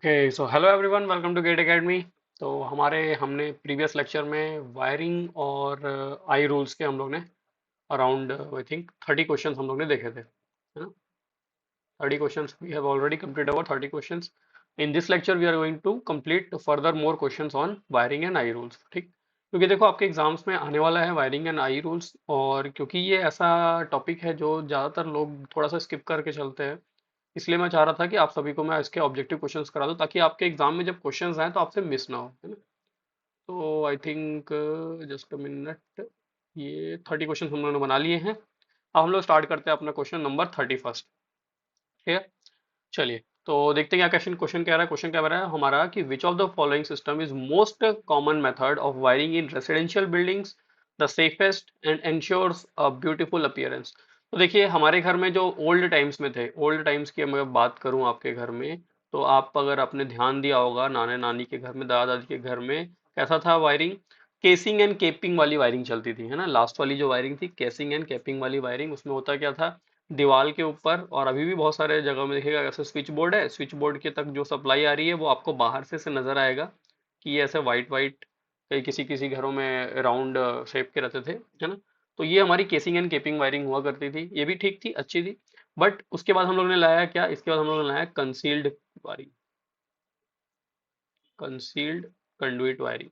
Okay so hello everyone, welcome to GATE academy. तो हमने previous lecture में wiring और आई रूल्स के हम लोग ने अराउंड आई थिंक 30 क्वेश्चंस हम लोग ने देखे थे, है ना। 30 questions we have already complete our 30 questions. In this lecture we are going to complete further more questions on wiring and I rules, ठीक। क्योंकि देखो आपके एग्जाम्स में आने वाला है वायरिंग एंड आई रूल्स, और क्योंकि ये ऐसा टॉपिक है जो ज़्यादातर लोग थोड़ा सा स्किप करके चलते हैं, इसलिए मैं चाह रहा था कि आप सभी को मैं इसके ऑब्जेक्टिव क्वेश्चंस करा दूं, ताकि आपके एग्जाम में जब क्वेश्चंस आए तो आपसे मिस ना हो, है ना। तो I think just a minute, ये 30 क्वेश्चन हम लोगों ने बना लिए हैं। अब हम लोग स्टार्ट करते हैं अपना क्वेश्चन नंबर 31st। ठीक है, चलिए। तो देखते हैं क्या क्वेश्चन क्वेश्चन कह रहा है। क्वेश्चन क्या रहा है हमारा कि which of the following system is most common method of wiring in residential buildings, the safest and ensures a beautiful appearance. तो देखिए हमारे घर में जो ओल्ड टाइम्स में थे, ओल्ड टाइम्स की मैं बात करूं आपके घर में, तो आप अगर आपने ध्यान दिया होगा नाना नानी के घर में, दादा दादी के घर में कैसा था वायरिंग। केसिंग एंड केपिंग वाली वायरिंग चलती थी, है ना। लास्ट वाली जो वायरिंग थी केसिंग एंड केपिंग वाली वायरिंग, उसमें होता क्या था, दीवार के ऊपर, और अभी भी बहुत सारे जगह में देखिएगा ऐसे स्विच बोर्ड है, स्विच बोर्ड के तक जो सप्लाई आ रही है वो आपको बाहर से नजर आएगा कि ये ऐसे वाइट वाइट, कई किसी किसी घरों में राउंड शेप के रहते थे, है ना। तो ये हमारी केसिंग एंड केपिंग वायरिंग हुआ करती थी, ये भी ठीक थी, अच्छी थी। बट उसके बाद हम लोग ने लाया क्या, इसके बाद हम लोग ने लाया concealed wiring, concealed conduit wiring.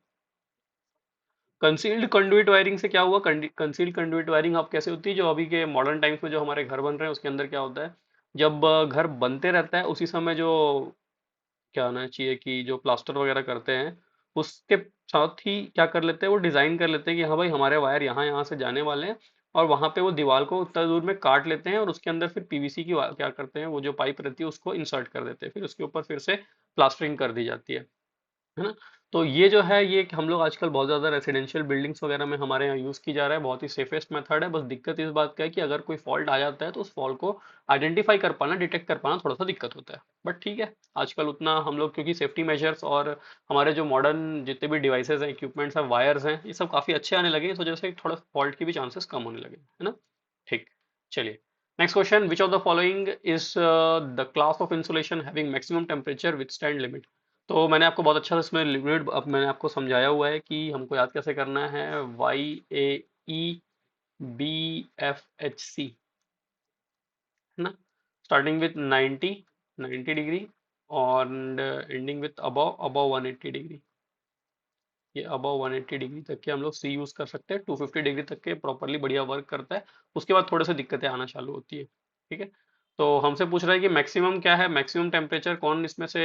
Concealed conduit wiring से क्या हुआ, कंसील्ड कंडुइट वायरिंग अब कैसे होती है, जो अभी के मॉडर्न टाइम्स में जो हमारे घर बन रहे हैं उसके अंदर क्या होता है, जब घर बनते रहता है उसी समय जो क्या होना चाहिए कि जो प्लास्टर वगैरह करते हैं उसके साथ ही क्या कर लेते हैं, वो डिजाइन कर लेते हैं कि हाँ भाई हमारे वायर यहाँ यहाँ से जाने वाले हैं, और वहां पे वो दीवार को उतना दूर में काट लेते हैं और उसके अंदर फिर पीवीसी की क्या करते हैं, वो जो पाइप रहती है उसको इंसर्ट कर देते हैं, फिर उसके ऊपर फिर से प्लास्टरिंग कर दी जाती है ना। तो ये जो है ये कि हम लोग आजकल बहुत ज़्यादा रेसिडेंशियल बिल्डिंग्स वगैरह में हमारे यहाँ यूज़ की जा रहा है, बहुत ही सेफेस्ट मेथड है। बस दिक्कत इस बात का है कि अगर कोई फॉल्ट आ जाता है तो उस फॉल्ट को आइडेंटिफाई कर पाना, डिटेक्ट कर पाना थोड़ा सा दिक्कत होता है। बट ठीक है, आजकल उतना हम लोग क्योंकि सेफ्टी मेजर्स और हमारे जो मॉडर्न जितने भी डिवाइसेज हैं, इक्विपमेंट्स हैं, वायर्स हैं, ये सब काफ़ी अच्छे आने लगे, इस वजह से थोड़ा फॉल्ट की भी चांसेस कम होने लगे, है ना। ठीक, चलिए। Next question, which of the following is the class of insulation having maximum temperature withstand limit. तो मैंने आपको बहुत अच्छा इसमें लिमिट अब मैंने आपको समझाया हुआ है कि हमको याद कैसे करना है, YAEBFHC, है ना। स्टार्टिंग विथ 90 डिग्री और ending with above above 180 degree. ये अबव 180 डिग्री तक के हम लोग सी यूज कर सकते हैं, 250 डिग्री तक के प्रॉपरली बढ़िया वर्क करता है। उसके बाद थोड़े से दिक्कतें आना चालू होती है, ठीक है। तो हमसे पूछ रहा है कि मैक्सिमम क्या है, मैक्सिमम टेम्परेचर कौन इसमें से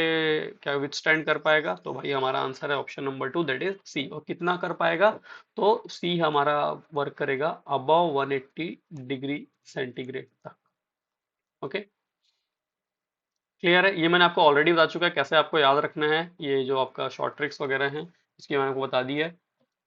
क्या विथस्टैंड कर पाएगा, तो भाई हमारा आंसर है option number 2, that is C. और कितना कर पाएगा, तो सी हमारा वर्क करेगा अबव 180 डिग्री सेंटीग्रेड तक। ओके, क्लियर है। ये मैंने आपको ऑलरेडी बता चुका है कैसे आपको याद रखना है, ये जो आपका शॉर्ट ट्रिक्स वगैरह हैं इसकी मैंने आपको बता दी है।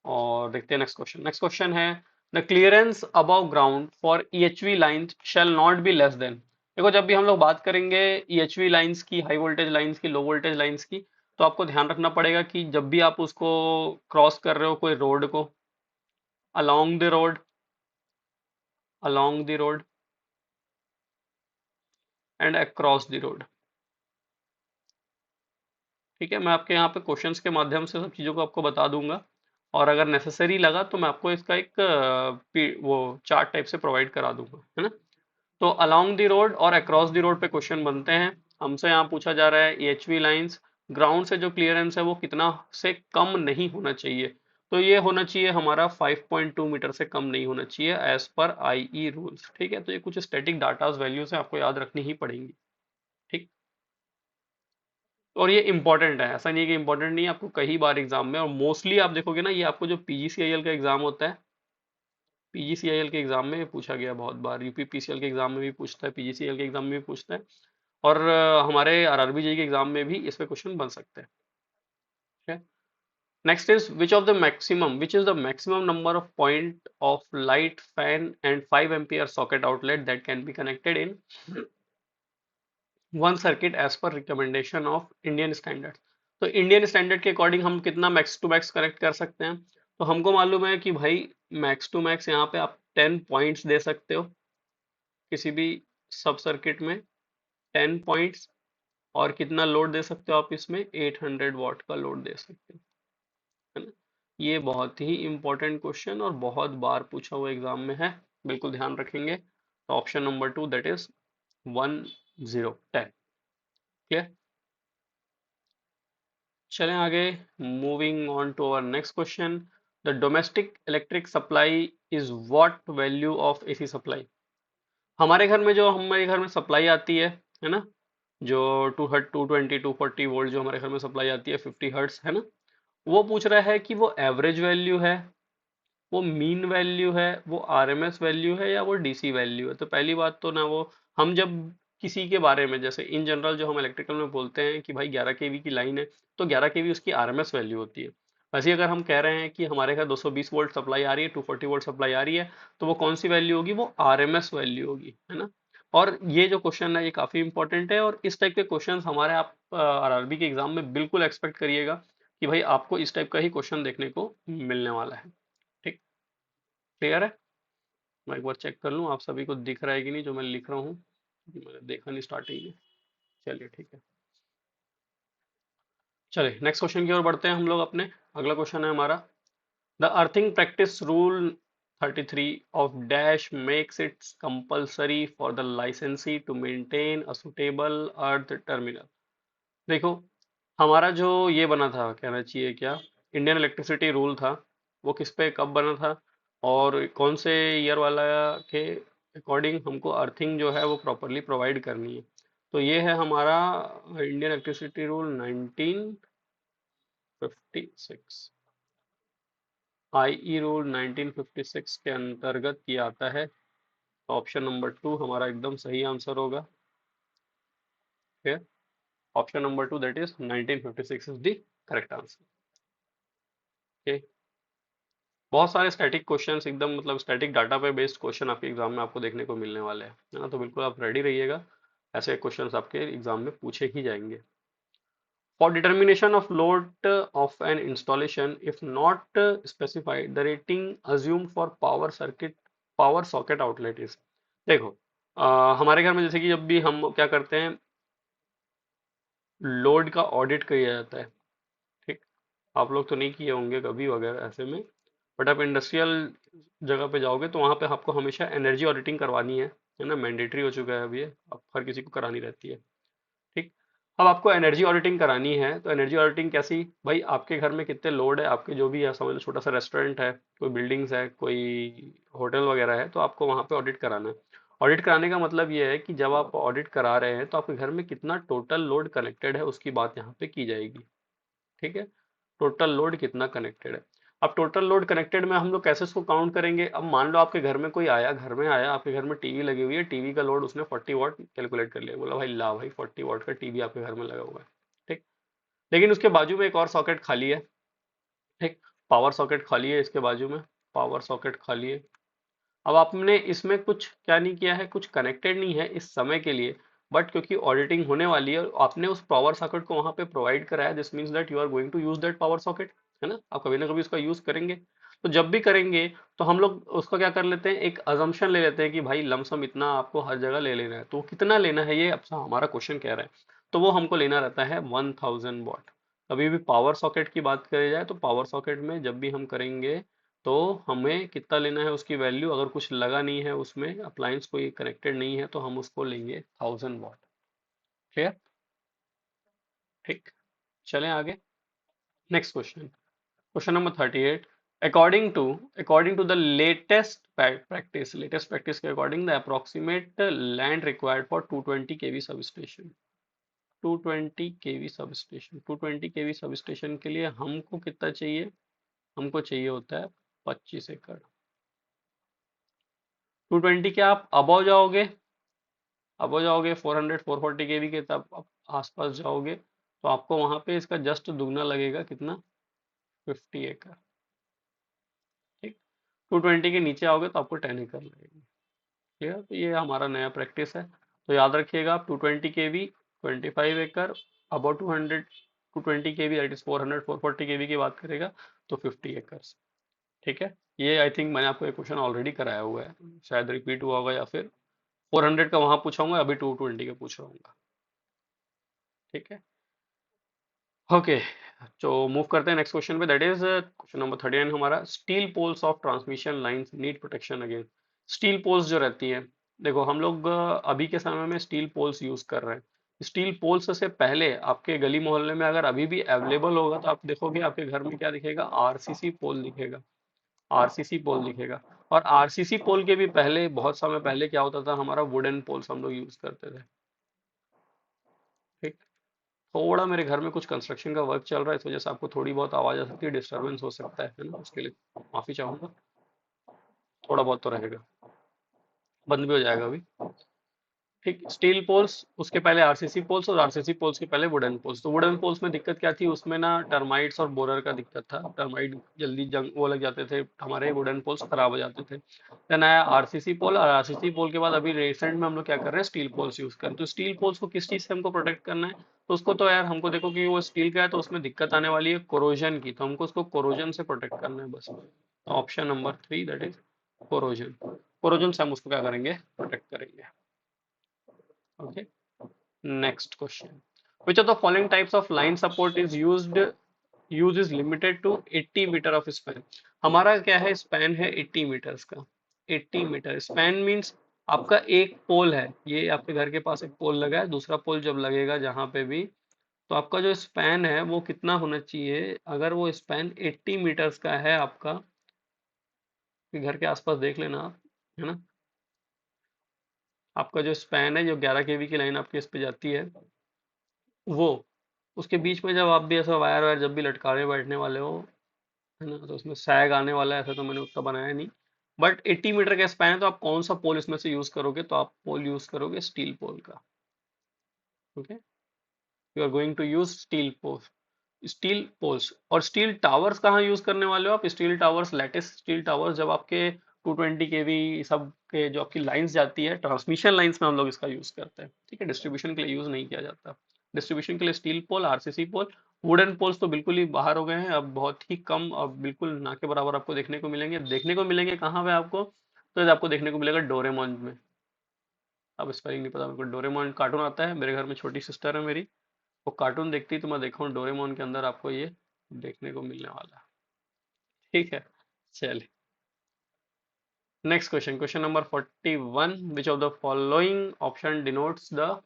और देखते हैं नेक्स्ट क्वेश्चन। नेक्स्ट क्वेश्चन है, the clearance above ground for EHV lines shall not be less than. देखो जब भी हम लोग बात करेंगे ईएचवी लाइंस की, हाई वोल्टेज लाइंस की, लो वोल्टेज लाइंस की, तो आपको ध्यान रखना पड़ेगा कि जब भी आप उसको क्रॉस कर रहे हो कोई रोड को, along the road, along the road and across the road. ठीक है, मैं आपके यहाँ पे क्वेश्चंस के माध्यम से सब चीज़ों को आपको बता दूंगा, और अगर नेसेसरी लगा तो मैं आपको इसका एक वो चार्ट टाइप से प्रोवाइड करा दूंगा, है ना। तो अलोंग द रोड और अक्रॉस द रोड पे क्वेश्चन बनते हैं। हमसे यहाँ पूछा जा रहा है ईएचवी लाइंस ग्राउंड से जो क्लियरेंस है वो कितना से कम नहीं होना चाहिए, तो ये होना चाहिए हमारा 5.2 मीटर से कम नहीं होना चाहिए एज पर आईई रूल्स। ठीक है, तो ये कुछ स्टैटिक डाटाज वैल्यूज है, आपको याद रखनी ही पड़ेंगी। ठीक, और ये इंपॉर्टेंट है, ऐसा नहीं है कि इंपॉर्टेंट नहीं है, आपको कई बार एग्जाम में, और मोस्टली आप देखोगे ना, ये आपको जो पीजीसीआईएल का एग्जाम होता है, पीजीसीआईएल के एग्जाम में ये पूछा गया बहुत बार, यूपीपीसीएल के एग्जाम में भी पूछता है, पीजीसीएल के एग्जाम में भी पूछता है, और हमारे आरआरबी जेई के एग्जाम में भी इस पे क्वेश्चन बन सकते हैं। ठीक है, next is which is the maximum number of point of light fan and 5 ampere socket outlet that can be connected in one circuit as per recommendation of Indian standard. तो इंडियन स्टैंडर्ड के according हम कितना max to max connect कर सकते हैं, तो हमको मालूम है कि भाई मैक्स टू मैक्स यहाँ पे आप 10 पॉइंट्स दे सकते हो किसी भी सब सर्किट में, 10 पॉइंट्स। और कितना लोड दे सकते हो आप इसमें? 800 वाट का लोड दे सकते हो, है ना। ये बहुत ही इंपॉर्टेंट क्वेश्चन और बहुत बार पूछा हुआ एग्जाम में है, बिल्कुल ध्यान रखेंगे। तो option number 2 that is 1010। Clear. चलें आगे, moving on to our next question. The domestic electric supply is what value of AC supply? हमारे घर में जो हमारे घर में सप्लाई आती है ना, जो 220 240 वोल्ट जो हमारे घर में सप्लाई आती है 50 हर्ट्स, है ना। वो पूछ रहा है कि वो एवरेज वैल्यू है, वो मीन वैल्यू है, वो आरएमएस वैल्यू है, या वो डीसी वैल्यू है। तो पहली बात तो ना, वो हम जब किसी के बारे में जैसे इन जनरल जो हम इलेक्ट्रिकल में बोलते हैं कि भाई 11 केवी की लाइन है, तो 11 केवी उसकी आरएमएस वैल्यू होती है। वैसे ही अगर हम कह रहे हैं कि हमारे घर 220 वोल्ट सप्लाई आ रही है, 240 वोल्ट सप्लाई आ रही है, तो वो कौन सी वैल्यू होगी? वो आरएमएस वैल्यू होगी, है ना। और ये जो क्वेश्चन है ये काफी इंपॉर्टेंट है, और इस टाइप के क्वेश्चन हमारे आप आरआरबी के एग्जाम में बिल्कुल एक्सपेक्ट करिएगा कि भाई आपको इस टाइप का ही क्वेश्चन देखने को मिलने वाला है। ठीक, क्लियर है। मैं एक बार चेक कर लूँ आप सभी को दिख रहा है कि नहीं जो मैं लिख रहा हूँ, क्योंकि मैंने देखा नहीं स्टार्टिंग में। चलिए ठीक है, चलिए नेक्स्ट क्वेश्चन की ओर बढ़ते हैं हम लोग अपने। अगला क्वेश्चन है हमारा, the earthing practice rule 33 of dash makes its compulsory for the licensee to maintain a suitable earth terminal. देखो, हमारा जो ये बना था, कहना चाहिए क्या, इंडियन इलेक्ट्रिसिटी रूल था, वो किस पे कब बना था और कौन से ईयर वाला के अकॉर्डिंग हमको अर्थिंग जो है वो प्रॉपरली प्रोवाइड करनी है। तो ये है हमारा Indian electricity rule 1956। IE rule 1956 के अंतर्गत ये आता है। ऑप्शन नंबर 2 हमारा एकदम सही आंसर होगा। ठीक, option number 2 that is 1956 is the correct answer. Okay. बहुत सारे स्टैटिक क्वेश्चंस, एकदम मतलब स्टैटिक डाटा पे बेस्ड क्वेश्चन आपके एग्जाम में आपको देखने को मिलने वाले हैं, है ना। तो बिल्कुल आप रेडी रहिएगा, ऐसे क्वेश्चंस आपके एग्जाम में पूछे ही जाएंगे। For determination of load of an installation if not specified the rating assume for power circuit power socket outlet is. देखो, हमारे घर में जैसे कि जब भी हम क्या करते हैं, लोड का ऑडिट किया जाता है। ठीक, आप लोग तो नहीं किए होंगे कभी वगैरह ऐसे में, बट आप इंडस्ट्रियल जगह पे जाओगे तो वहां पे आपको हमेशा एनर्जी ऑडिटिंग करवानी है ना। मैंडेटरी हो चुका है अब ये, अब हर किसी को करानी रहती है। ठीक, अब आपको एनर्जी ऑडिटिंग करानी है, तो एनर्जी ऑडिटिंग कैसी? भाई आपके घर में कितने लोड है, आपके जो भी है, समझ लो छोटा सा रेस्टोरेंट है, कोई बिल्डिंग्स है, कोई होटल वगैरह है, तो आपको वहां पे ऑडिट कराना है। ऑडिट कराने का मतलब ये है कि जब आप ऑडिट करा रहे हैं तो आपके घर में कितना टोटल लोड कनेक्टेड है उसकी बात यहाँ पे की जाएगी। ठीक है, टोटल लोड कितना कनेक्टेड है। अब टोटल लोड कनेक्टेड में हम लोग कैसे उसको काउंट करेंगे? अब मान लो आपके घर में कोई आया, घर में आया, आपके घर में टीवी लगी हुई है, टीवी का लोड उसने 40 वाट कैलकुलेट कर लिया, बोला भाई ला भाई 40 वाट का टीवी आपके घर में लगा हुआ है। ठीक, लेकिन उसके बाजू में एक और सॉकेट खाली है। ठीक, पावर सॉकेट खाली है इसके बाजू में, पावर सॉकेट खाली है। अब आपने इसमें कुछ क्या नहीं किया है, कुछ कनेक्टेड नहीं है इस समय के लिए, बट क्योंकि ऑडिटिंग होने वाली है और आपने उस पावर सॉकेट को वहां पे प्रोवाइड कराया, this means that you are going to use that power socket, है ना। आप कभी ना कभी उसका यूज करेंगे। तो जब भी करेंगे तो हम लोग उसका क्या कर लेते हैं, एक अजम्पशन ले लेते हैं कि भाई लमसम इतना आपको हर जगह ले लेना है। तो कितना लेना है ये अब हमारा क्वेश्चन कह रहा है, तो वो हमको लेना रहता है 1000 वाट। अभी भी पावर सॉकेट की बात करी जाए तो पावर सॉकेट में जब भी हम करेंगे तो हमें कितना लेना है उसकी वैल्यू, अगर कुछ लगा नहीं है उसमें, अप्लायंस कोई कनेक्टेड नहीं है, तो हम उसको लेंगे 1000 वाट। क्लियर। ठीक, चलें आगे। Next question, question number 38। According to the latest practice के according the approximate land required for 220 KV substation. 220 KV substation, 220 KV sub station के लिए हमको कितना चाहिए? हमको चाहिए होता है 25 एकड़। 220 के आप अबव जाओगे, अब हो जाओगे 400 440 केवी के, तब आप आसपास जाओगे तो आपको वहां पे इसका जस्ट दुगना लगेगा, कितना? 50 एकड़। ठीक, 220 के नीचे आओगे तो आपको 10 एकड़ लगेगी। ठीक है, तो ये हमारा नया प्रैक्टिस है। तो याद रखिएगा आप 220 केवी 25 एकड़, अबाउट 220 केवी दैट इज 400 440 केवी की बात करेगा तो 50 एकड़। ठीक है, ये आई थिंक मैंने आपको एक क्वेश्चन ऑलरेडी कराया हुआ है, शायद रिपीट हुआ होगा, या फिर 400 का वहां पूछा होगा, अभी 220 का पूछ रहा हूँ। ठीक है, ओके। तो मूव करते हैं नेक्स्ट क्वेश्चन पे, दैट इज क्वेश्चन नंबर 39 हमारा। Steel poles of transmission lines need protection again. Steel poles जो रहती है, देखो हम लोग अभी के समय में स्टील पोल्स यूज कर रहे हैं। स्टील पोल्स से पहले आपके गली मोहल्ले में अगर अभी भी अवेलेबल होगा तो आप देखोगे आपके घर में क्या दिखेगा, आरसीसी पोल दिखेगा। आरसीसी पोल दिखेगा। और आरसीसी पोल के भी पहले, बहुत समय पहले क्या होता था, हमारा वुडन पोल्स हम लोग यूज करते थे। ठीक। थोड़ा मेरे घर में कुछ कंस्ट्रक्शन का वर्क चल रहा है, इस वजह से आपको थोड़ी बहुत आवाज आ सकती है, डिस्टरबेंस हो सकता है ना, उसके लिए माफी चाहूंगा। थोड़ा बहुत तो रहेगा, बंद भी हो जाएगा अभी। ठीक, स्टील पोल्स, उसके पहले आरसीसी पोल्स, और आरसीसी पोल्स के पहले वुडन पोल्स। तो वुडन पोल्स में दिक्कत क्या थी, उसमें ना टर्माइट्स और बोरर का दिक्कत था, टर्माइट जल्दी जंग वो लग जाते थे, हमारे वुडन पोल्स खराब हो जाते थे। देन आया आरसीसी पोल, और आरसीसी पोल के बाद अभी रिसेंट में हम लोग क्या कर रहे हैं, स्टील पोल्स यूज कर रहे हैं। तो स्टील पोल्स को किस चीज से हमको प्रोटेक्ट करना है, तो उसको तो यार हमको देखो कि वो स्टील का है तो उसमें दिक्कत आने वाली है कोरोजन की, तो हमको उसको कोरोजन से प्रोटेक्ट करना है बस। Option number 3 that is corrosion. Corrosion से हम उसको क्या करेंगे, प्रोटेक्ट करेंगे। Okay, next question. Which of the following types of line support is used, use is limited to 80 metre of span. हमारा क्या है, स्पैन है 80 मीटर्स का। 80 मीटर स्पैन मींस आपका एक पोल है, ये आपके घर के पास एक पोल लगा है, दूसरा पोल जब लगेगा जहां पे भी, तो आपका जो स्पैन है वो कितना होना चाहिए, अगर वो स्पैन 80 मीटर्स का है आपका, कि घर के आसपास देख लेना आप, है ना। आपका जो स्पैन है, जो 11 केवी की लाइन आपकी इस पे जाती है, वो उसके बीच में जब आप भी ऐसा वायर वायर जब भी लटकाने बैठने वाले हो, है ना, तो उसमें सैग आने वाला है, ऐसा तो मैंने उतना बनाया नहीं। बट 80 मीटर का स्पैन है, तो आप कौन सा पोल इसमें से यूज करोगे, तो आप पोल यूज करोगे स्टील पोल का। Okay, you are going to use steel pole, steel poles. और स्टील टावर्स कहाँ यूज करने वाले हो आप, steel towers, latest steel towers, जब आपके 220 केवी सब के जो आपकी लाइंस जाती है, ट्रांसमिशन लाइंस में हम लोग इसका यूज करते हैं। ठीक है, डिस्ट्रीब्यूशन के लिए यूज नहीं किया जाता। डिस्ट्रीब्यूशन के लिए स्टील पोल, आरसीसी पोल। वुडन पोल्स तो बिल्कुल ही बाहर हो गए हैं, अब बहुत ही कम, अब बिल्कुल ना के बराबर आपको देखने को मिलेंगे। देखने को मिलेंगे कहाँ पे आपको, तो ये आपको देखने को मिलेगा डोरेमोन में। अब स्पेलिंग नहीं पता मेरे को, डोरेमोन कार्टून आता है, मेरे घर में छोटी सिस्टर है मेरी, वो कार्टून देखती है, तो मैं देखा हूँ डोरेमोन के अंदर आपको ये देखने को मिलने वाला है। ठीक है, चलिए next question, question number 41। Which of the following option denotes the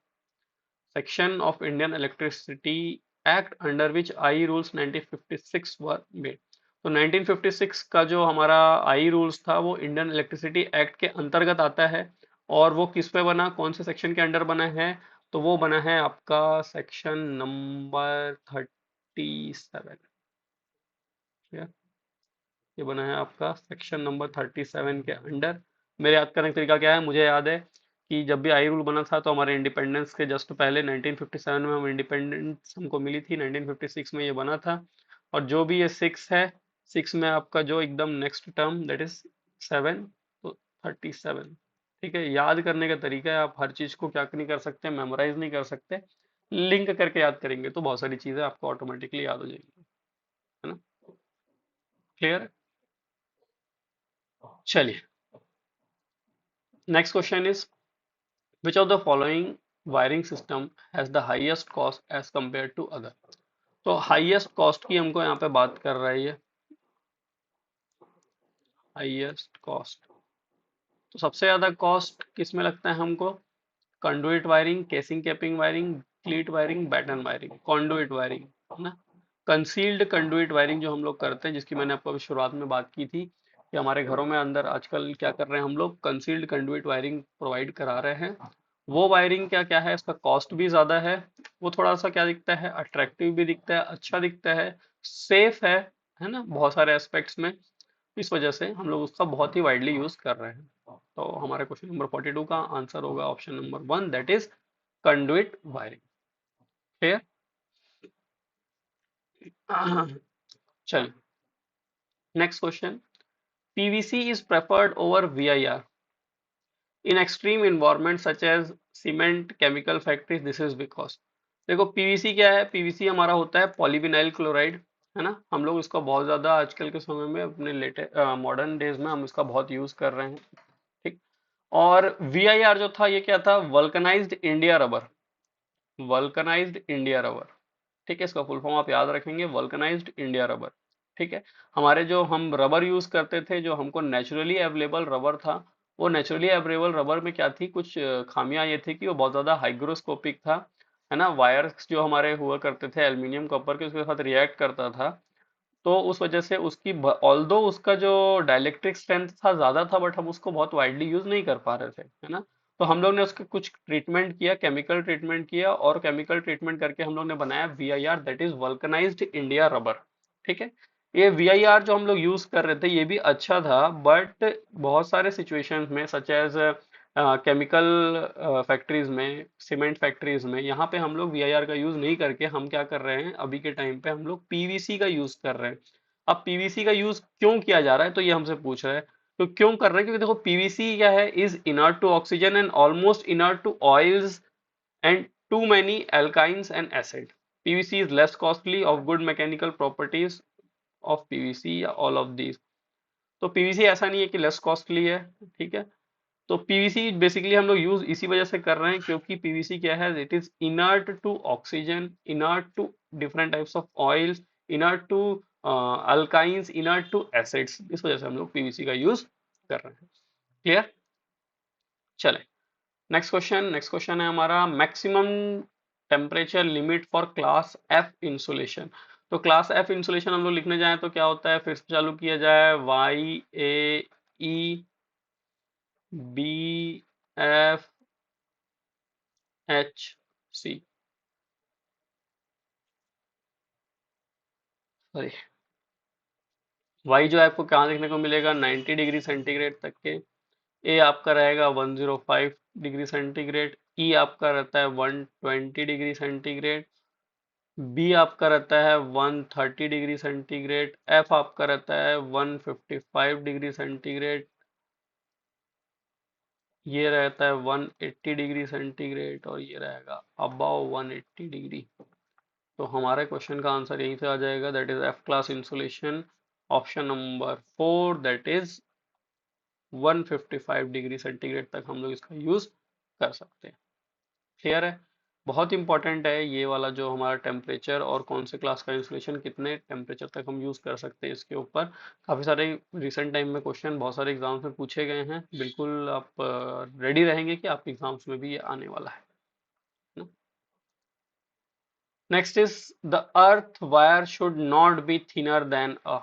section of Indian electricity act under which I rules 1956 were made. तो 1956 का जो हमारा आई रूल्स था वो इंडियन इलेक्ट्रिसिटी एक्ट के अंतर्गत आता है। और वो किस पे बना, कौन से सेक्शन के अंडर बना है, तो वो बना है आपका सेक्शन नंबर 37। ये बना है आपका सेक्शन नंबर 37 के अंडर। मेरे याद करने का तरीका क्या है, मुझे याद है कि जब भी आई रूल बना था तो हमारे इंडिपेंडेंस के जस्ट पहले 1957 में हम इंडिपेंडेंस हमको मिली थी, 1956 में ये बना था। और जो भी ये सिक्स है, सिक्स में आपका जो एकदम next term that is seven, तो 37। ठीक है, याद करने का तरीका है, आप हर चीज को क्या नहीं कर सकते, मेमोराइज नहीं कर सकते, लिंक करके याद करेंगे तो बहुत सारी चीजें आपको ऑटोमेटिकली याद हो जाएंगी, है ना। क्लियर। चलिए next question is, which of the following wiring system has the highest cost as compared to other। तो हाईएस्ट कॉस्ट की हमको यहाँ पे बात कर रहा है ये, हाईएस्ट कॉस्ट। तो सबसे ज्यादा कॉस्ट किस में लगता है हमको, conduit wiring, casing capping wiring, cleat wiring, batten wiring. Conduit wiring, है ना, कंसील्ड कंडुइट वायरिंग जो हम लोग करते हैं, जिसकी मैंने आपको अभी शुरुआत में बात की थी कि हमारे घरों में अंदर आजकल क्या कर रहे हैं हम लोग, कंसील्ड कंडुइट वायरिंग प्रोवाइड करा रहे हैं। वो वायरिंग क्या क्या है, इसका कॉस्ट भी ज्यादा है, वो थोड़ा सा क्या दिखता है, अट्रैक्टिव भी दिखता है, अच्छा दिखता है, सेफ है ना, बहुत सारे एस्पेक्ट्स में। इस वजह से हम लोग उसका बहुत ही वाइडली यूज कर रहे हैं। तो हमारे क्वेश्चन नंबर 42 का आंसर होगा option number 1 that is conduit wiring. Clear. चलिए next question, PVC is preferred over VIR in extreme environment such as cement chemical factories, this is because. देखो पीवीसी क्या है, पीवीसी हमारा होता है पॉलीविनाइल क्लोराइड, है ना, हम लोग इसका बहुत ज्यादा आजकल के समय में अपने लेटेस्ट मॉडर्न डेज में हम इसका बहुत यूज कर रहे हैं। ठीक। और वीआईआर जो था ये क्या था, vulcanised India rubber. Vulcanised India rubber. ठीक है, इसका फुल फॉर्म आप याद रखेंगे, वल्कनाइज्ड इंडिया रबर। ठीक है, हमारे जो हम रबर यूज करते थे, जो हमको नेचुरली अवेलेबल रबर था, वो नेचुरली अवेलेबल रबर में क्या थी, कुछ खामियां ये थी कि वो बहुत ज्यादा हाइग्रोस्कोपिक था, है ना। वायर्स जो हमारे हुआ करते थे एल्यूमिनियम कॉपर के, उसके साथ रिएक्ट करता था, तो उस वजह से उसकी ऑल्दो उसका जो डाइलेक्ट्रिक स्ट्रेंथ था ज्यादा था, बट हम उसको बहुत वाइडली यूज नहीं कर पा रहे थे, है ना। तो हम लोग ने उसका कुछ ट्रीटमेंट किया, केमिकल ट्रीटमेंट किया, और केमिकल ट्रीटमेंट करके हम लोग ने बनाया VIR, that is vulcanised India rubber. ठीक है, ये VIR जो हम लोग यूज कर रहे थे ये भी अच्छा था, बट बहुत सारे सिचुएशंस में, सच एज केमिकल फैक्ट्रीज में, सीमेंट फैक्ट्रीज में, यहाँ पे हम लोग VIR का यूज नहीं करके हम क्या कर रहे हैं, अभी के टाइम पे हम लोग PVC का यूज कर रहे हैं। अब PVC का यूज क्यों किया जा रहा है, तो ये हमसे पूछ रहा है, तो क्यों कर रहे हैं, क्योंकि देखो PVC क्या है, is inert to oxygen and almost inert to oils and too many alkynes and acid. PVC is less costly of good mechanical properties of PVC या all of these। तो PVC ऐसा नहीं है कि लेस कॉस्टली है, ठीक है। तो पीवीसी बेसिकली हम लोग यूज इसी वजह से कर रहे हैं, क्योंकि पीवीसी क्या है, it is inert to oxygen, inert to different types of oils, inert to alkalis, inert to acids, इस वजह से हम लोग पीवीसी का यूज कर रहे हैं। क्लियर, चले नेक्स्ट क्वेश्चन है हमारा, maximum temperature limit for class F insulation. तो क्लास एफ इंसुलेशन हम लोग लिखने जाए तो क्या होता है, फिर से चालू किया जाए, YAEBFHC, सॉरी, वाई जो है आपको कहाँ देखने को मिलेगा, 90 डिग्री सेंटीग्रेड तक के। ए आपका रहेगा 105 डिग्री सेंटीग्रेड। ई आपका रहता है 120 डिग्री सेंटीग्रेड। बी आपका रहता है 130 डिग्री सेंटीग्रेड। एफ आपका रहता है 155 डिग्री सेंटीग्रेड। ये रहता है 180 डिग्री सेंटीग्रेड, और ये रहेगा अबव 180 डिग्री। तो हमारे क्वेश्चन का आंसर यहीं से आ जाएगा, that is F class insulation, option number 4, that is 155 degree centigrade तक हम लोग इसका यूज कर सकते हैं। क्लियर है, बहुत इंपॉर्टेंट है ये वाला जो हमारा टेम्परेचर और कौन से क्लास का इंसुलेशन कितने टेम्परेचर तक हम यूज कर सकते हैं, इसके ऊपर काफी सारे रिसेंट टाइम में क्वेश्चन बहुत सारे एग्जाम्स में पूछे गए हैं। बिल्कुल आप रेडी रहेंगे कि आपके एग्जाम्स में भी ये आने वाला है। Next is the earth wire should not be thinner than a.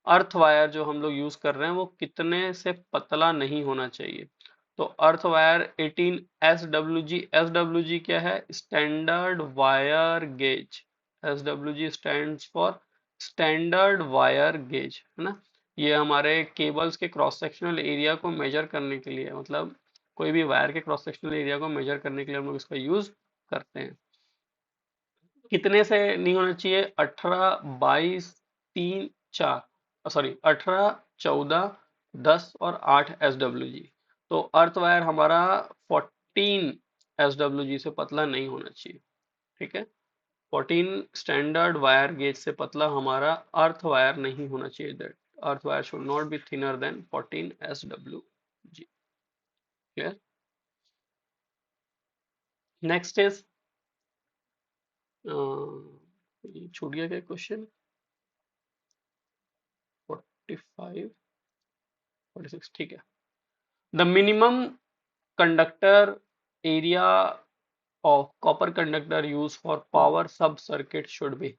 Earth wire जो हम लोग यूज कर रहे हैं वो कितने से पतला नहीं होना चाहिए। तो अर्थ वायर 18 SWG। SWG क्या है, standard wire gauge. SWG stands for standard wire gauge, है ना। ये हमारे केबल्स के क्रॉस सेक्शनल एरिया को मेजर करने के लिए, मतलब कोई भी वायर के क्रॉस सेक्शनल एरिया को मेजर करने के लिए हम लोग इसका यूज करते हैं। कितने से नहीं होना चाहिए, 18, 22, 3, 4, सॉरी 18, 14, 10 और 8 SWG। तो अर्थ वायर हमारा 14 SWG से पतला नहीं होना चाहिए। ठीक है, 14 स्टैंडर्ड वायर गेज से पतला हमारा अर्थ वायर नहीं होना चाहिए, that earth wire should not be thinner than 14 SWG। Clear, next is, छूट गया क्या क्वेश्चन, 45, 46, ठीक है। The minimum conductor area of copper conductor used for power sub circuit should be।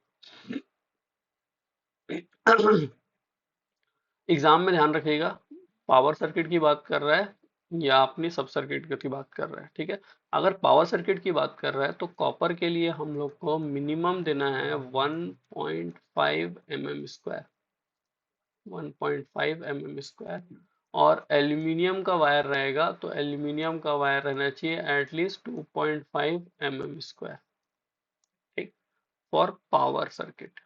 Exam में ध्यान रखिएगा, पावर सर्किट की बात कर रहा है या अपनी सब सर्किट की बात कर रहा है, ठीक है। अगर पावर सर्किट की बात कर रहा है तो कॉपर के लिए हम लोग को मिनिमम देना है 1.5 mm स्क्वायर, 1.5 mm स्क्वायर। और एल्यूमिनियम का वायर रहेगा तो एल्यूमिनियम का वायर रहना चाहिए एटलीस्ट 2.5 mm स्क्वायर, ठीक, for power circuit,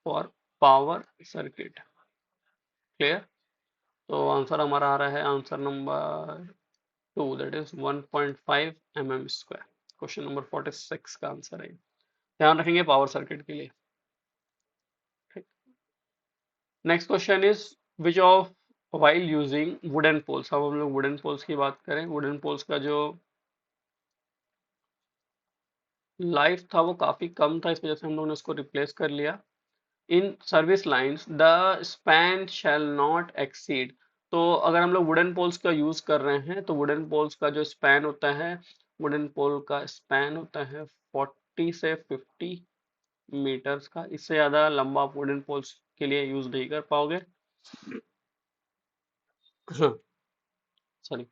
for power circuit. Clear, तो आंसर हमारा आ रहा है answer number 2, that is 1.5 mm square. Question number 46 का आंसर है, ध्यान रखेंगे पावर सर्किट के लिए। Next question is which of while using wooden poles. अब हम लोग वुडन पोल्स की बात करें, वुडन पोल्स का जो लाइफ था वो काफी कम था, इस वजह से हम लोगों ने उसको रिप्लेस कर लिया। In service lines the span shall not exceed. तो अगर हम लोग वुडन पोल्स का यूज कर रहे हैं तो वुडन पोल्स का जो स्पैन होता है, वुडन पोल का स्पैन होता है 40 से 50 मीटर्स का। इससे ज्यादा लंबा आप वुडन पोल्स के लिए यूज नहीं कर पाओगे। सॉरी।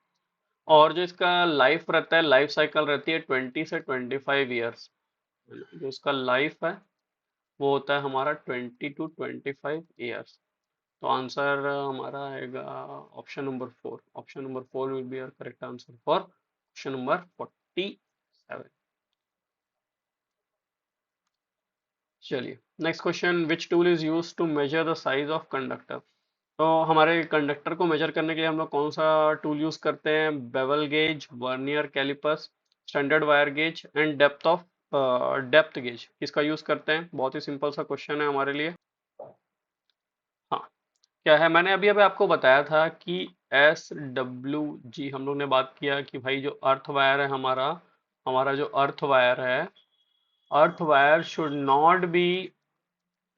और जो इसका लाइफ रहता है, लाइफ साइकिल रहती है 20 से 25 ईयर्स। जो इसका लाइफ है वो होता है हमारा 20 to 25 ईयर्स। तो आंसर हमारा आएगा option number 4। Option number 4 will be our correct answer for question number 47। चलिए next question, which tool is use to measure the size of conductor. तो हमारे कंडक्टर को मेजर करने के लिए हम लोग कौन सा टूल यूज करते हैं? Bevel gauge, vernier callipers, standard wire gauge and depth gauge. किसका यूज करते हैं? बहुत ही सिंपल सा क्वेश्चन है हमारे लिए। हाँ, क्या है, मैंने अभी अभी आपको बताया था कि SWG, हम लोग ने बात किया कि भाई जो अर्थ वायर है हमारा, हमारा जो अर्थ वायर है, earth wire should not be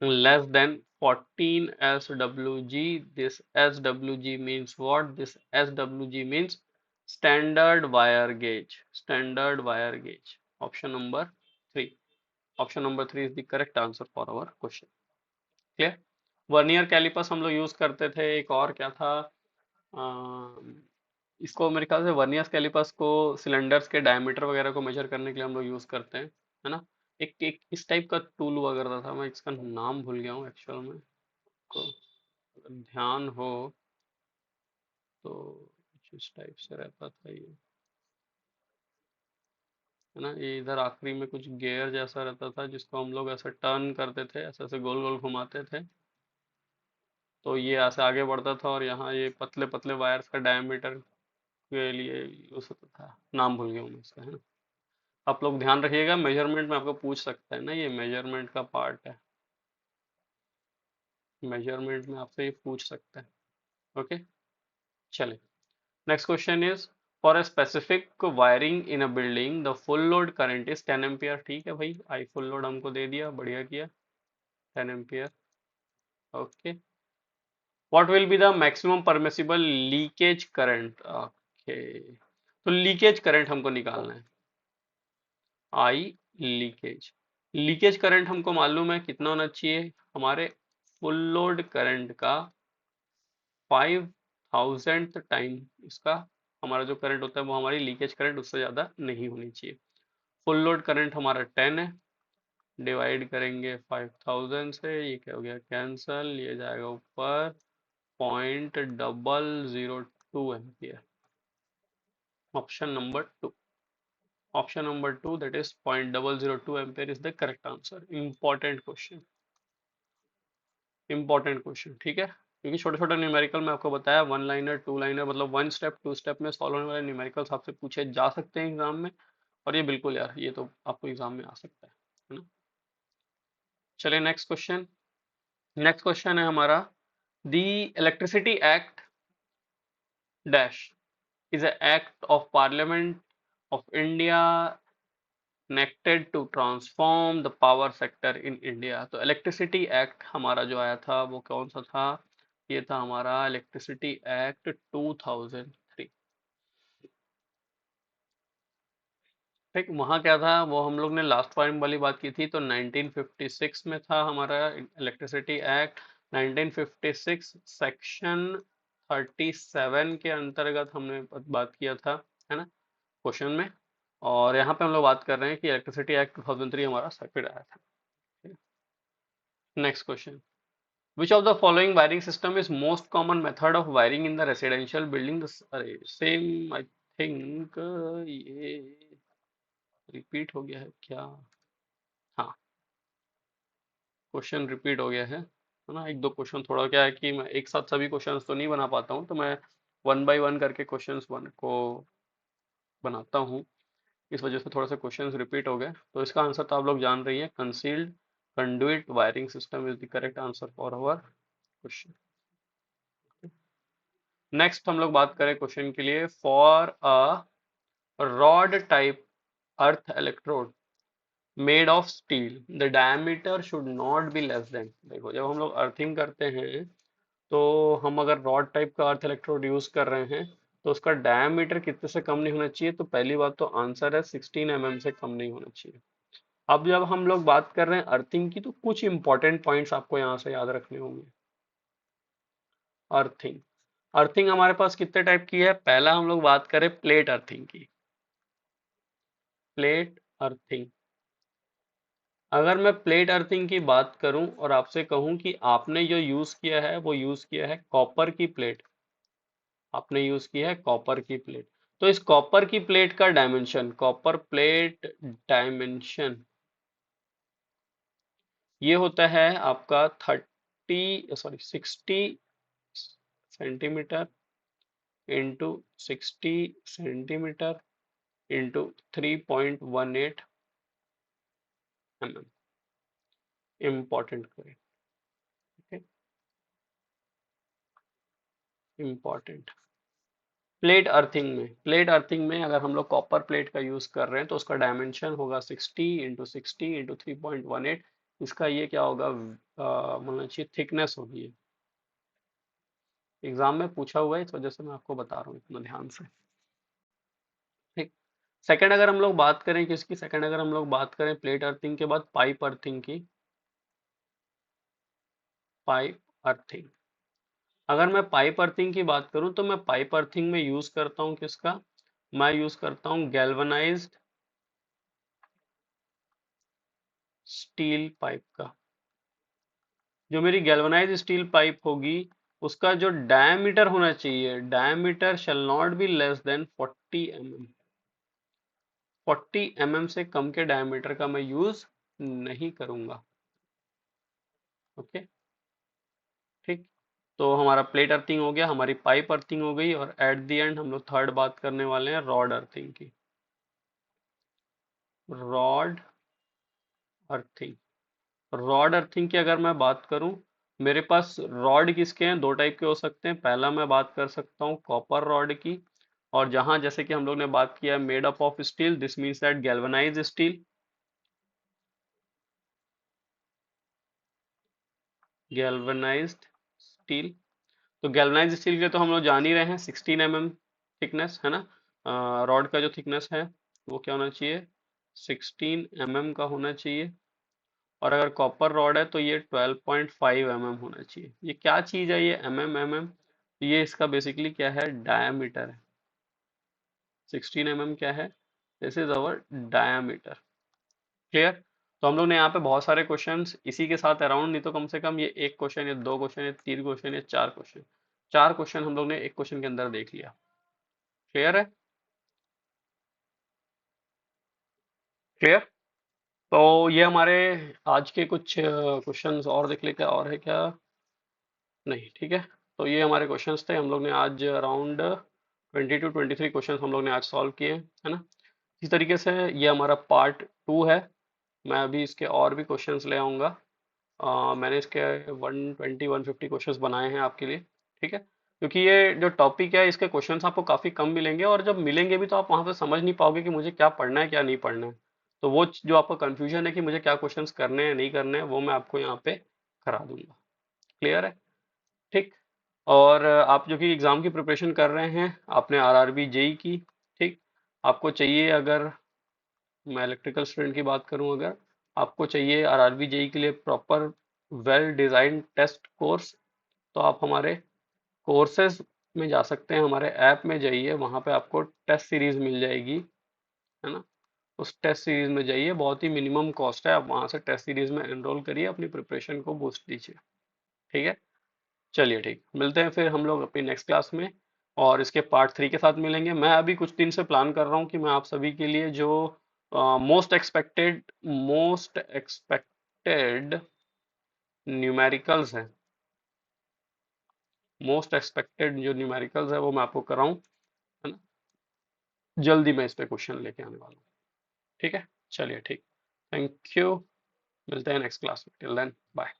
less than 14 SWG. This SWG means what? This SWG means standard wire gauge. Standard wire gauge. Option number 3. Option number 3 is the correct answer for our question. Clear? Vernier callipers हम लोग use करते थे। एक और क्या था, इसको मेरे ख्याल से वर्नियर कैलिपर्स को सिलेंडर्स के डायमीटर वगैरह को मेजर करने के लिए हम लोग यूज करते हैं, है ना। एक एक इस टाइप का टूल हुआ करता था, मैं इसका नाम भूल गया हूँ एक्चुअल में। को अगर ध्यान हो तो कुछ इस टाइप से रहता था ये, है ना। ये इधर आखिरी में कुछ गेयर जैसा रहता था जिसको हम लोग ऐसे टर्न करते थे, ऐसे ऐसे गोल गोल घुमाते थे। तो ये ऐसे आगे बढ़ता था और यहाँ ये पतले पतले वायर्स का डायमीटर के लिए यूज होता था। नाम भूल गया हूँ मैं इसका, है ना। आप लोग ध्यान रखिएगा, मेजरमेंट में आपको पूछ सकता है ना, ये मेजरमेंट का पार्ट है। मेजरमेंट में आपसे ये पूछ सकता है। ओके, चले। Next question is, for a specific wiring in a building the full load current is 10 ampere. ठीक है भाई, आई फुल लोड हमको दे दिया, बढ़िया किया। 10 ampere. Okay, what will be the maximum permissible leakage current. Okay, तो लीकेज करंट हमको निकालना है। आई लीकेज, लीकेज करंट हमको मालूम है कितना होना चाहिए। हमारे फुल लोड करंट का 5000th टाइम इसका, हमारा जो करंट होता है वो हमारी लीकेज करंट उससे ज़्यादा नहीं होनी चाहिए। फुल लोड करंट हमारा 10 है, डिवाइड करेंगे 5000 से, ये क्या हो गया, कैंसल, ये जाएगा ऊपर 0.002 ampere. Option number 2, option number 2 that is 0.002 ampere is the correct answer. Important question, important question, ठीक है। क्योंकि छोटे छोटे न्यूमेरिकल में आपको बताया, वन लाइनर टू लाइनर मतलब 1 स्टेप 2 स्टेप में सॉल्व होने वाले न्यूमेरिकल्स आपसे पूछे जा सकते हैं एग्जाम में। और ये बिल्कुल यार, ये तो आपको एग्जाम में आ सकता है ना। चलिए नेक्स्ट क्वेश्चन। नेक्स्ट क्वेश्चन है हमारा, the electricity act dash is a act of parliament of India enacted to transform the power sector in India। तो इलेक्ट्रिसिटी एक्ट हमारा जो आया था वो कौन सा था? ये था हमारा इलेक्ट्रिसिटी एक्ट 2003। ठीक, वहाँ क्या था वो हम लोग ने लास्ट टाइम वाली बात की थी, तो 1956 में था हमारा इलेक्ट्रिसिटी एक्ट। 1956 सेक्शन 37 के अंतर्गत हमने बात किया था, है ना, क्वेश्चन में। और यहाँ पे हम लोग बात कर रहे हैं कि इलेक्ट्रिसिटी एक्ट 2003 हमारा सर्किट आया था। Next question, which of the following wiring system is most common method of wiring in the residential building? अरे सेम आई थिंक ये रिपीट हो गया है क्या? हाँ, क्वेश्चन रिपीट हो गया है ना। एक दो क्वेश्चन, थोड़ा क्या है कि मैं एक साथ सभी क्वेश्चंस तो नहीं बना पाता हूँ, तो मैं वन बाय वन करके क्वेश्चंस को बनाता हूँ। इस वजह से थोड़ा सा क्वेश्चंस रिपीट हो गए। तो इसका आंसर तो आप लोग जान रही हैं, concealed conduit wiring system is the correct answer for our question. Next हम लोग बात करें क्वेश्चन के लिए, for a rod type earth electrode made of steel, the diameter should not be less than. देखो जब हम लोग अर्थिंग करते हैं तो हम अगर रॉड टाइप का अर्थ इलेक्ट्रोड यूज कर रहे हैं तो उसका डायमीटर कितने से कम नहीं होना चाहिए। तो पहली बात तो आंसर है 16 mm से कम नहीं होना चाहिए। अब जब हम लोग बात कर रहे हैं अर्थिंग की तो कुछ इंपॉर्टेंट पॉइंट्स आपको यहाँ से याद रखने होंगे। अर्थिंग, अर्थिंग हमारे पास कितने टाइप की है। पहला हम लोग बात करें प्लेट अर्थिंग की। प्लेट अर्थिंग, अगर मैं प्लेट अर्थिंग की बात करूं और आपसे कहूं कि आपने जो यूज किया है वो यूज किया है कॉपर की प्लेट, आपने यूज की है कॉपर की प्लेट। तो इस कॉपर की प्लेट का डायमेंशन, कॉपर प्लेट डायमेंशन ये होता है आपका 60 centimetre into 60 centimetre into 3.18 mm। Important करें, ठीक है, इम्पॉर्टेंट। प्लेट अर्थिंग में अगर हम लोग कॉपर प्लेट का यूज कर रहे हैं तो उसका डायमेंशन होगा 60 इंटू 3.18। इसका ये क्या होगा, बोलना चाहिए थिकनेस होगी ये। एग्जाम में पूछा हुआ है इस वजह से मैं आपको बता रहा हूँ इतना ध्यान से, ठीक। सेकंड अगर हम लोग बात करें किसकी, सेकंड अगर हम लोग बात करें प्लेट अर्थिंग के बाद पाइप अर्थिंग की। पाइप अर्थिंग, अगर मैं पाइप अर्थिंग की बात करूं तो मैं पाइप अर्थिंग में यूज करता हूं किसका, मैं यूज करता हूं गैल्वनाइज्ड स्टील पाइप का। जो मेरी गैल्वनाइज्ड स्टील पाइप होगी उसका जो डायमीटर होना चाहिए, diameter shall not be less than 40 mm। 40 mm से कम के डायमीटर का मैं यूज नहीं करूंगा। ओके, ठीक। तो हमारा प्लेट अर्थिंग हो गया, हमारी पाइप अर्थिंग हो गई, और एट द एंड हम लोग थर्ड बात करने वाले हैं रॉड अर्थिंग की। रॉड अर्थिंग, रॉड अर्थिंग की अगर मैं बात करूं, मेरे पास रॉड किसके हैं, दो टाइप के हो सकते हैं। पहला मैं बात कर सकता हूं कॉपर रॉड की, और जहां जैसे कि हम लोग ने बात किया है made up of steel, this means that galvanised steel, galvanised steel. तो गैल्वनाइज्ड स्टील के तो हम लोग जान ही रहे हैं 16 mm थिकनेस है ना। रॉड का जो थिकनेस है वो क्या होना चाहिए, 16 mm का होना चाहिए। और अगर कॉपर रॉड है तो ये 12.5 mm होना चाहिए। ये क्या चीज है, ये mm, ये इसका बेसिकली क्या है, डायामीटर है। 16 mm क्या है, this is our diameter. Clear. तो हम लोग ने यहाँ पे बहुत सारे क्वेश्चंस इसी के साथ अराउंड, नहीं तो कम से कम ये एक क्वेश्चन या दो क्वेश्चन या तीन क्वेश्चन या चार क्वेश्चन, चार क्वेश्चन हम लोग ने एक क्वेश्चन के अंदर देख लिया। क्लियर है, क्लियर। तो ये हमारे आज के कुछ क्वेश्चंस, और देख लेते हैं और है क्या, नहीं, ठीक है। तो ये हमारे क्वेश्चंस थे, हम लोग ने आज अराउंड 20 to 23 क्वेश्चंस हम लोग ने आज सॉल्व किए, है ना। इसी तरीके से ये हमारा पार्ट 2 है। मैं अभी इसके और भी क्वेश्चंस ले आऊँगा। मैंने इसके 120 150 क्वेश्चंस बनाए हैं आपके लिए, ठीक है। क्योंकि ये जो टॉपिक है इसके क्वेश्चंस आपको काफ़ी कम मिलेंगे, और जब मिलेंगे भी तो आप वहाँ पे समझ नहीं पाओगे कि मुझे क्या पढ़ना है क्या नहीं पढ़ना है। तो वो जो आपका कंफ्यूजन है कि मुझे क्या क्वेश्चंस करने हैं नहीं करने हैं, वो मैं आपको यहाँ पे करा दूंगा। क्लियर है, ठीक। और आप जो कि एग्ज़ाम की प्रिपरेशन कर रहे हैं, आपने आरआरबी जेई की, ठीक। आपको चाहिए, अगर मैं इलेक्ट्रिकल स्टूडेंट की बात करूं, अगर आपको चाहिए आरआरबी जेई के लिए proper well design test course, तो आप हमारे कोर्सेज में जा सकते हैं। हमारे ऐप में जाइए, वहाँ पे आपको टेस्ट सीरीज मिल जाएगी, है ना। उस टेस्ट सीरीज में जाइए, बहुत ही मिनिमम कॉस्ट है, आप वहाँ से टेस्ट सीरीज में एनरोल करिए, अपनी प्रिपरेशन को बूस्ट दीजिए, ठीक है। चलिए, ठीक, मिलते हैं फिर हम लोग अपनी नेक्स्ट क्लास में, और इसके पार्ट 3 के साथ मिलेंगे। मैं अभी कुछ दिन से प्लान कर रहा हूँ कि मैं आप सभी के लिए जो मोस्ट एक्सपेक्टेड न्यूमेरिकल्स हैं, मोस्ट एक्सपेक्टेड जो न्यूमेरिकल्स है वो मैं आपको कराऊं, है ना। जल्दी मैं इस पे क्वेश्चन लेके आने वाला हूँ, ठीक है। चलिए, ठीक, थैंक यू। मिलते हैं नेक्स्ट क्लास में, टिल देन बाय।